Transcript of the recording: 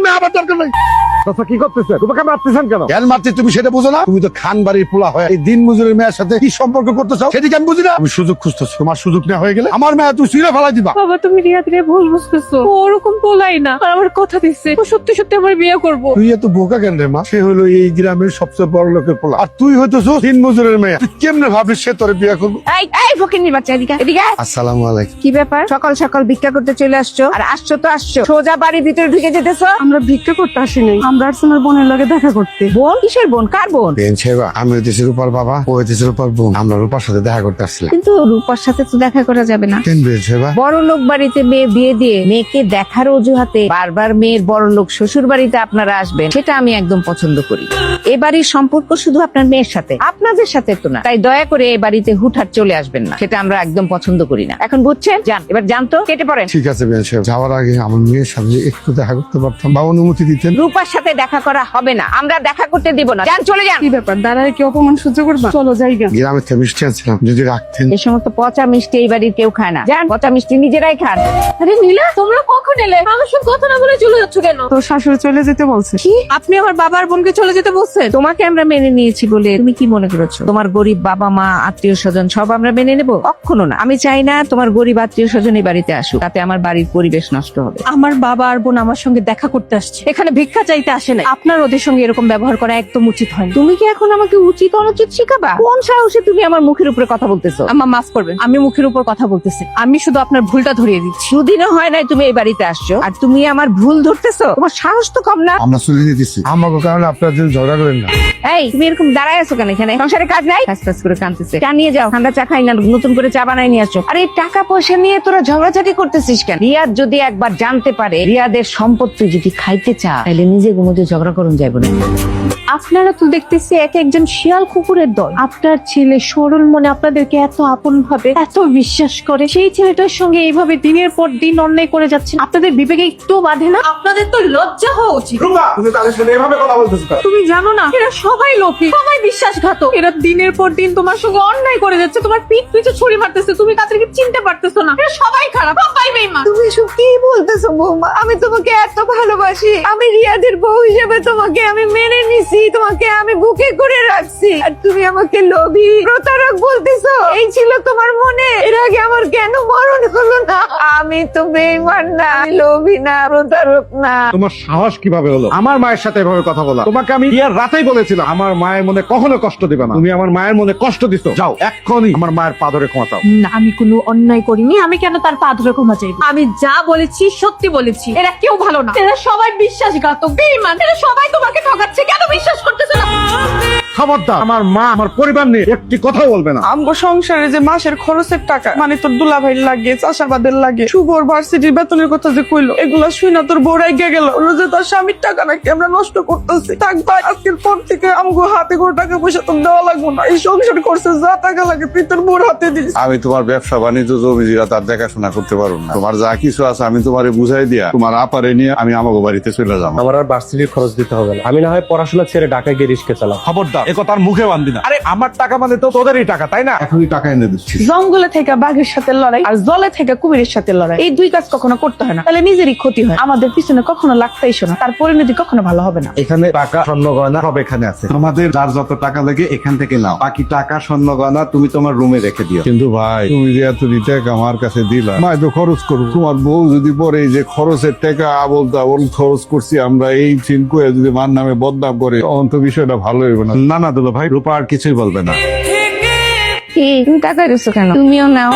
মেয়ে আবার দরকার নাই। কি করতেছে? তোমাকে মারতেছেন কেন? কেন মারতে তুমি সেটা বুঝো না? তুমি তো খান বাড়ির পোলা হয় এই দিন মজুরের মেয়ের সাথে কি সম্পর্ক করতে চাও সেদিকে আমি বুঝি না। আমি সুযোগ খুঁজতেছি, তোমার সুযোগ না হয়ে গেলে আমার মেয়ে তুই ছিঁড়ে ফেলাই দিবা। বাবা তুমি রিয়াদরে ভুল বুঝতেছো, ও ওরকম পোলাই না। আর আমার কথা দিচ্ছে ও সত্যি সত্যি আমার বিয়ে করবো। তুই এত বোকা কেন রে মা? সে হলো এই গ্রামের সবচেয়ে বড় লোকের পোলা, আর তুই হইতেছ দিন মজুরের মেয়ে। তুই কেমনে ভাবিস সে তোর বিয়ে করবো? এই ফকিন্নির বাচ্চা, এদিকে এদিকে। আসসালামু আলাইকুম। কি ব্যাপার? সকাল সকাল ভিক্ষা করতে চলে আসছো? আর আসছো তো আসছো, সোজা বাড়ির ভিতরে ঢুকে যেতেছো। আমরা ভিক্ষা করতে আসিনি, আমরা আসলে বোনের লগে দেখা করতে। বোন? কিসের বোন? কার বোন? আমি হইতেছি রূপার বাবা, ও হইতেছি রূপার বোন। আমরা রূপার সাথে দেখা করতে আসছিলাম। কিন্তু রূপার সাথে তো দেখা করা যাবে না। কেন বেনছেবা? বড় লোক বাড়িতে মেয়ে বিয়ে দিয়ে মেয়েকে দেখার অজুহাতে বারবার মেয়ের বড় লোক শ্বশুর বাড়িতে আপনারা আসবেন, সেটা আমি একদম পছন্দ করি। এ বাড়ির সম্পর্ক শুধু আপনার মেয়ের সাথে, আপনাদের সাথে তো না। তাই দয়া করে এ বাড়িতে হুটহাট চলে আসবেন না, সেটা আমরা একদম পছন্দ করি না। এখন বুঝছেন? যান, এবার জানতো কেটে পড়েন। ঠিক আছে বেনছেবা, যাওয়ার আগে আমার মেয়ের সাথে একটু দেখা করতে পারতাম বা অনুমতি দিতেন। রূপার সাথে দেখা করা হবে না, আমরা দেখা করতে দিব না। যান, চলে যান। কি ব্যাপার, দাঁড়ায় কি অপমান সহ্য করবা? চলো জায়গা। গ্রামের থেকে মিষ্টি আনছিলাম, যদি রাখতেন। এই সমস্ত পচা মিষ্টি এই বাড়ির কেউ খায় না। যান, পচা মিষ্টি নিজেরাই খান। আরে নীলা, তোমরা কখন এলে? আমার সঙ্গে কথা না বলে চলে যাচ্ছ কেন? তোর শাশুড়ি চলে যেতে বলছে। কি? আপনি আমার বাবার বোনকে চলে যেতে বলছেন? তোমাকে আমরা মেনে নিয়েছি বলে তুমি কি মনে করেছো তোমার গরিব বাবা মা আত্মীয় স্বজন সব আমরা মেনে নেব? কখনো না। আমি চাই না তোমার গরিব আত্মীয় স্বজন এই বাড়িতে আসুক, তাতে আমার বাড়ির পরিবেশ নষ্ট হবে। আমার বাবা আর বোন আমার সঙ্গে দেখা করতে আসছে, এখানে ভিক্ষা চাইতে আসে না। আপনার ওদের সঙ্গে এরকম ব্যবহার করা একদম উচিত হয়নি। তুমি কি এখন আমাকে উচিত অনুচিত শিখাবা? কোন সাহসে তুমি আমার মুখের উপরে কথা বলতেছো? আম্মা মাফ করবেন, আমি মুখের উপর কথা বলতেছি। আমি শুধু আপনার ভুলটা ধরিয়ে দিচ্ছি। দুদিনও হয় নাই তুমি এই বাড়িতে আসছো আর তুমি আমার ভুল ধরতেছো? তোমার সাহস তো কম না। আমরা চলে যেতেছি, আমাকে কারণে আপনার জন্য ঝগড়া করেন না। এই তুমি এরকম দাঁড়ায় আছো কেন? এখানে সংসারে কাজ নাই? ফ্যাস করে কাঁদতেছে। চা নিয়ে যাও, ঠান্ডা চা খাই না, নতুন করে চা বানাই নিয়ে আসো। আর এই টাকা পয়সা নিয়ে তোরা ঝগড়াঝাটি করতেছিস কেন? রিয়াদ যদি একবার জানতে পারে রিয়াদের সম্পত্তি যদি খাইতে চা, তাহলে নিজে মধ্যে ঝগড়া করুন যাইব না। আপনারা তো দেখতেছি এক একজন শিয়াল কুকুরের দল। আপনার ছেলে সরল মনে আপনাদেরকে এত আপন ভাবে, এত বিশ্বাস করে, সেই ছেলেটার সঙ্গে এইভাবে দিনের পর দিন অন্যায় করে যাচ্ছেন। আপনাদের বিবেকে একটু বাঁধে না? আপনাদের তো লজ্জা হওয়া উচিত। তুমি তাদের সাথে এভাবে কথা বলতেছো কেন? তুমি জানো না এরা সবাই লোভী, সবাই বিশ্বাসঘাতক। এরা দিনের পর দিন তোমার সঙ্গে অন্যায় করে যাচ্ছে, তোমার পিঠ পিছে ছুরি মারতেছে, তুমি তাদেরকে চিনতে পারতেছো না। এরা সবাই খারাপ, সবাই বেঈমান। তুমি এসব কি বলতেছো বৌমা? আমি তোমাকে এত ভালোবাসি, আমি রিয়াদের বউ হিসেবে তোমাকে আমি মেনে নিছি, তোমাকে আমি বুকে করে রাখছি, আর তুমি আমাকে লোভী প্রতারক বলতেছো? এই ছিল তোমার মনে? এর আগে আমার কেন মরণ হলো না? আমি তো বেঈমান না, আমি লোভী না, প্রতারক না। তোমার সাহস কিভাবে হলো আমার মায়ের সাথে এভাবে কথা বলা? তোমাকে আমি বিয়ার রাতেই বলেছিলাম আমার মায়ের মনে কখনো কষ্ট দিবে না। তুমি আমার মায়ের মনে কষ্ট দিছো। যাও এক্ষুনি আমার মায়ের পা ধরে ক্ষমা চাও। না, আমি কোনো অন্যায় করিনি। আমি কেন তার পা ধরে ক্ষমা চাইবো? আমি যা বলেছি সত্যি বলেছি। এরা কেউ ভালো না, এরা সবাই বিশ্বাসঘাতক, বেঈমান। এরা সবাই তোমাকে ঠকাচ্ছে, কেন বিশ্বাস করতেছো না? খবরদার আমার মা আমার পরিবার নিয়ে একটি কথাও বলবে না। আমগো সংসারে যে মাসের খরচের টাকা, মানে তোর দুলাভাই লাগে, চাষাবাদের লাগে, শুভর ভার্সিটির বেতনের কথা যে কইলো, এগুলা শুনা তোর বউ রাইগা গেল। রোজে তার স্বামীর টাকা নাকি আমরা নষ্ট করতেছি। থাক ভাই, আজকের পর থেকে আমগো হাতে করে টাকা পয়সা তোর দেওয়া লাগবো না। এই সংসার করছে যা টাকা লাগে তুই তোর বউর হাতে দিস। আমি তোমার ব্যবসা বাণিজ্য জমি জিরা তার দেখাশোনা করতে পারবো না। তোমার যা কিছু আছে আমি তোমারে বুঝাই দিয়া তোমার আপারে নিয়ে আমি আমাকে বাড়িতে চলে যাবো। আমার আর ভার্সিটির খরচ দিতে হবে না। আমি না হয় পড়াশোনা ছেড়ে ঢাকায় গিয়ে রিস্কে চালাম। খবরদার এ কথা আর মুখে বান্ধি না। আরে আমার টাকা মানে তো তোদেরই টাকা, তাই না? এখনই টাকা এনে দিচ্ছি। জঙ্গলে থেকে বাঘের সাথে লড়াই আর জলে থেকে কুমিরের সাথে লড়াই, এই দুই কাজ কখনো করতে হয় না, তাহলে নিজেরই ক্ষতি হয়। আমাদের পিছনে কখনো লাগতেই শোনা, তার পরিণতি কখনো ভালো হবে না। এখানে টাকা স্বর্ণ গয়না সব এখানে আছে। তোমাদের যার যত টাকা লাগে এখান থেকে নাও, বাকি টাকা স্বর্ণ গয়না তুমি তোমার রুমে রেখে দিও। কিন্তু ভাই তুমি যে এত টাকা আমার কাছে দিলা, মাই তো খরচ করবো। তোমার বউ যদি পরে এই যে খরচের টাকা আবল তাবল খরচ করছি আমরা এই চিন্তা যদি মার নামে বদনাম করে, তখন তো বিষয়টা ভালো হইবে না। না না দুলো ভাই, রূপা আর কিছুই বলবে না। কি তুমি টাকা দিচ্ছ কেন? তুমিও নাও।